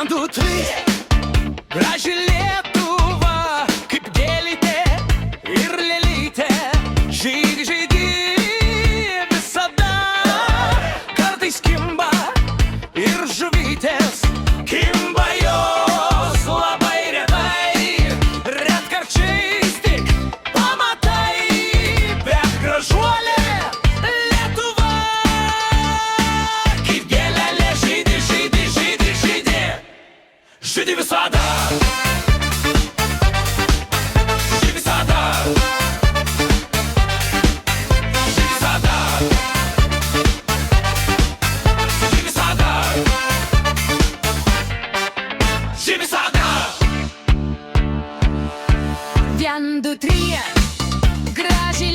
Vien, du, trys, graži Lietuva, kaip gėlytė ir lėlytė. Žydi, žydi visada, kartais kimba ir žuvytės. Kimba jos labai retai, retkarčiais tik pamatai. Bet gražuolė Lietuva, kaip gėlelė žydi, žydi, žydi, žydi. Žydi visada, žydi visada, žydi visada, žydi visada, žydi visada. Vien, du, trys, graži